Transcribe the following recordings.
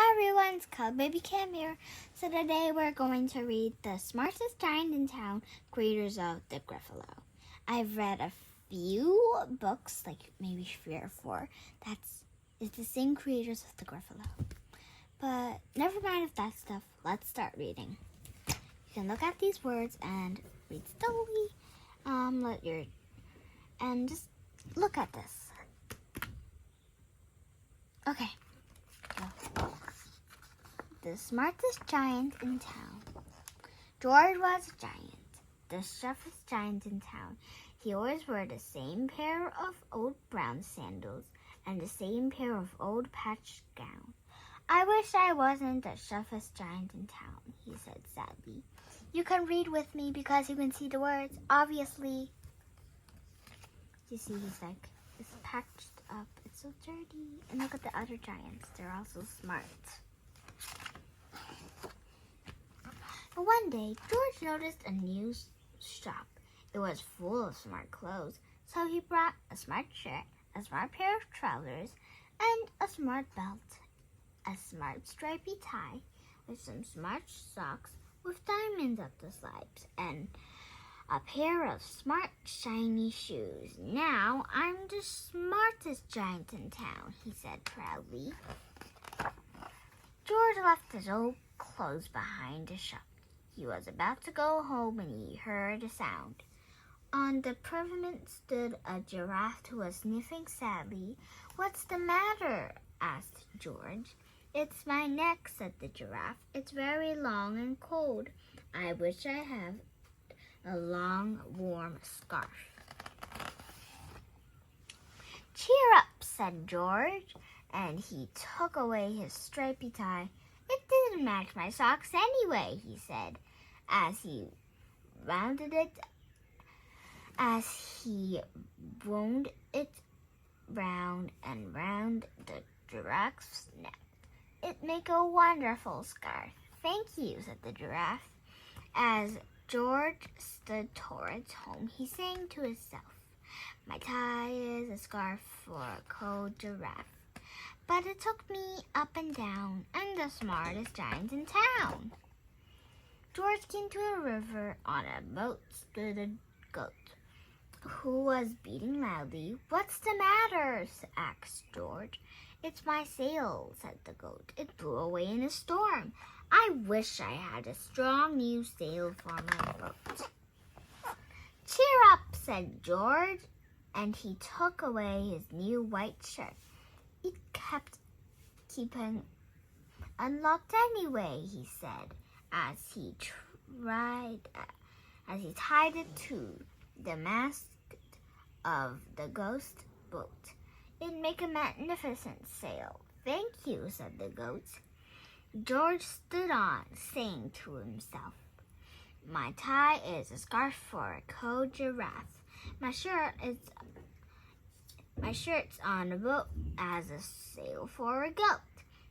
Hi everyone, it's Cub Baby Cam here. So today we're going to read The Smartest Giant in Town, creators of The Gruffalo. I've read a few books, like maybe 3 or 4, it's the same creators of The Gruffalo. But never mind of that stuff, let's start reading. You can look at these words and read slowly. And just look at this. Okay. The smartest giant in town. George was a giant, the toughest giant in town. He always wore the same pair of old brown sandals and the same pair of old patched gown. I wish I wasn't the toughest giant in town, he said sadly. You can read with me because you can see the words, obviously. You see, it's patched up. It's so dirty. And look at the other giants. They're also smart. One day, George noticed a new shop. It was full of smart clothes, so he brought a smart shirt, a smart pair of trousers, and a smart belt, a smart stripy tie, with some smart socks with diamonds up the sides, and a pair of smart shiny shoes. Now I'm the smartest giant in town, he said proudly. George left his old clothes behind the shop. He was about to go home when he heard a sound. On the pavement stood a giraffe who was sniffing sadly. What's the matter? Asked George. It's my neck, said the giraffe. It's very long and cold. I wish I had a long, warm scarf. Cheer up, said George, and he took away his stripy tie. It didn't match my socks anyway, he said, as he wound it round and round the giraffe's neck. It'd make a wonderful scarf. Thank you, said the giraffe. As George stood towards home, he sang to himself, my tie is a scarf for a cold giraffe. But it took me up and down. I'm the smartest giant in town. George came to a river. On a boat stood a goat, who was beating loudly. What's the matter? Asked George. It's my sail, said the goat. It blew away in a storm. I wish I had a strong new sail for my boat. Cheer up, said George, and he took away his new white shirt. It kept keeping unlocked anyway, he said, as he tied it to the mast of the ghost boat. It'd make a magnificent sail. Thank you, said the goat. George stood on, saying to himself, my tie is a scarf for a cold giraffe. My shirt's on a boat as a sail for a goat.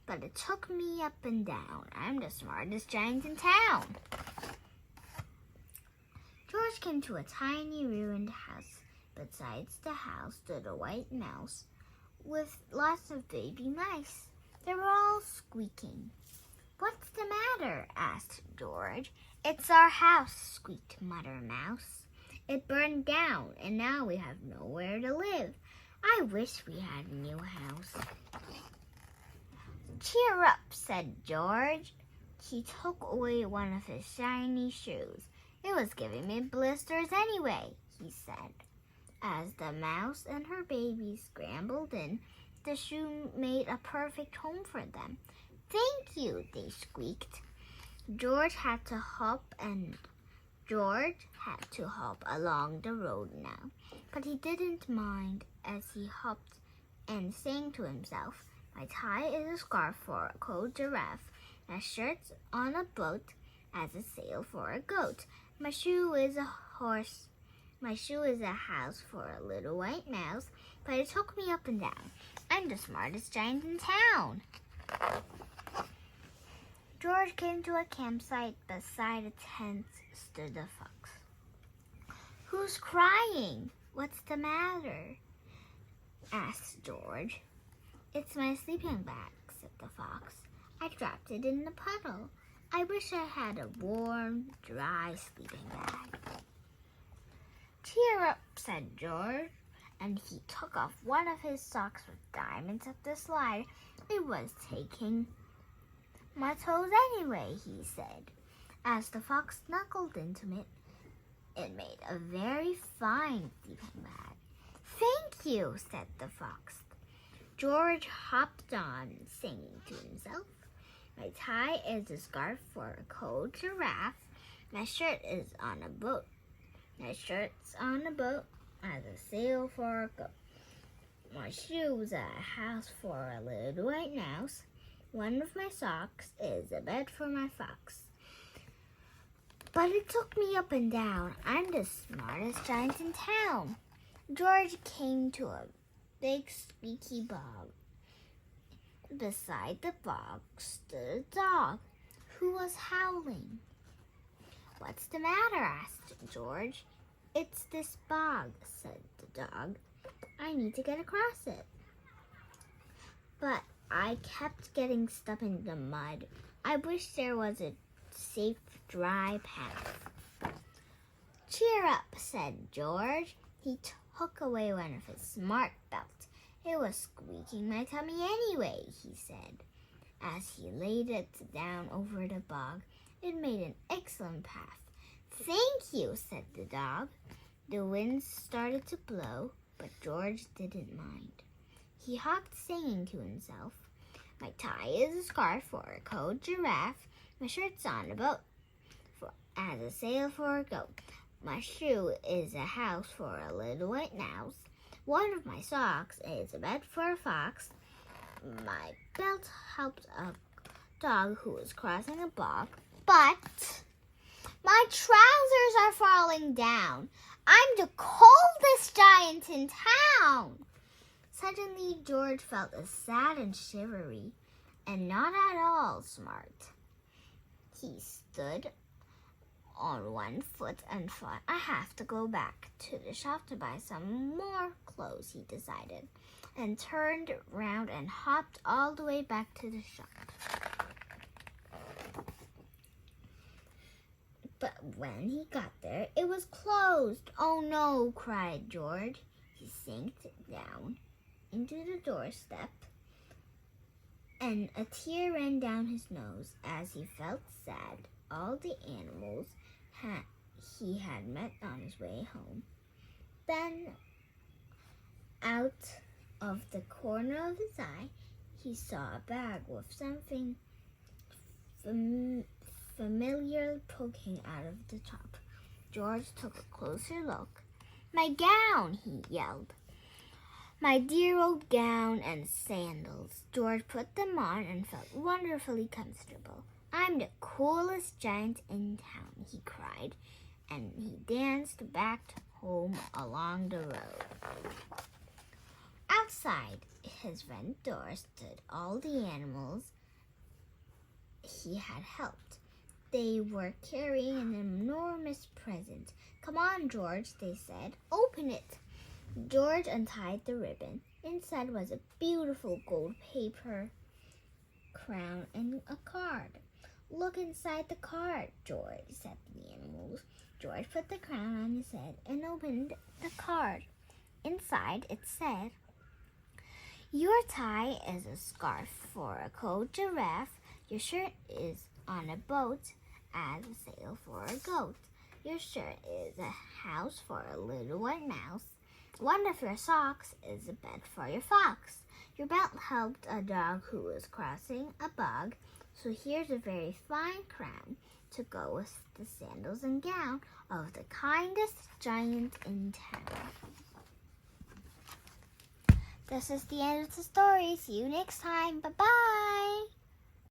But it took me up and down. I'm the smartest giant in town. George came to a tiny ruined house. Besides the house stood a white mouse with lots of baby mice. They were all squeaking. What's the matter? Asked George. It's our house, squeaked Mother Mouse. It burned down, and now we have nowhere to live. I wish we had a new house. Cheer up, said George. He took away one of his shiny shoes. It was giving me blisters anyway, he said. As the mouse and her baby scrambled in, the shoe made a perfect home for them. Thank you, they squeaked. George had to hop along the road now, but he didn't mind as he hopped and sang to himself, my tie is a scarf for a cold giraffe. My shirt's on a boat as a sail for a goat. My shoe is a horse. My shoe is a house for a little white mouse, but it took me up and down. I'm the smartest giant in town. George came to a campsite. Beside a tent stood a fox. Who's crying? What's the matter? Asked George. It's my sleeping bag, said the fox. I I dropped it in the puddle. I wish I had a warm, dry sleeping bag. Cheer up, said George, and he took off one of his socks with diamonds up the slide. It was taking my toes anyway, he said. As the fox snuggled into it, it made a very fine sleeping bag. Thank you, said the fox. George hopped on, singing to himself. My tie is a scarf for a cold giraffe. My shirt is on a boat. My shirt's on a boat as a sail for a goat. My shoes are a house for a little white mouse. One of my socks is a bed for my fox. But it took me up and down. I'm the smartest giant in town. George came to a big squeaky bog. Beside the bog stood a dog who was howling. What's the matter? Asked George. It's this bog, said the dog. I need to get across it. But I kept getting stuck in the mud. I wish there was a safe, dry path. Cheer up, said George. He took away one of his smart belts. It was squeaking my tummy anyway, he said. As he laid it down over the bog, it made an excellent path. Thank you, said the dog. The wind started to blow, but George didn't mind. He hopped singing to himself. My tie is a scarf for a cold giraffe. My shirt's on a boat as a sail for a goat. My shoe is a house for a little white mouse. One of my socks is a bed for a fox. My belt helped a dog who was crossing a bog. But my trousers are falling down. I'm the coldest giant in town. Suddenly, George felt sad and shivery, and not at all smart. He stood on one foot and thought, I have to go back to the shop to buy some more clothes, he decided, and turned round and hopped all the way back to the shop. But when he got there, it was closed. Oh no, cried George. He sank down into the doorstep, and a tear ran down his nose as he felt sad. All the animals he had met on his way home. Then, out of the corner of his eye, he saw a bag with something familiar poking out of the top. George took a closer look. My gown, he yelled. My dear old gown and sandals. George put them on and felt wonderfully comfortable. I'm the coolest giant in town, he cried, and he danced back home along the road. Outside his front door stood all the animals he had helped. They were carrying an enormous present. Come on, George, they said. Open it. George untied the ribbon. Inside was a beautiful gold paper crown and a card. Look inside the card, George, said the animals. George put the crown on his head and opened the card. Inside it said, your tie is a scarf for a cold giraffe. Your shirt is on a boat as a sail for a goat. Your shirt is a house for a little white mouse. One of your socks is a bed for your fox. Your belt helped a dog who was crossing a bog. So here's a very fine crown to go with the sandals and gown of the kindest giant in town. This is the end of the story. See you next time. Bye-bye.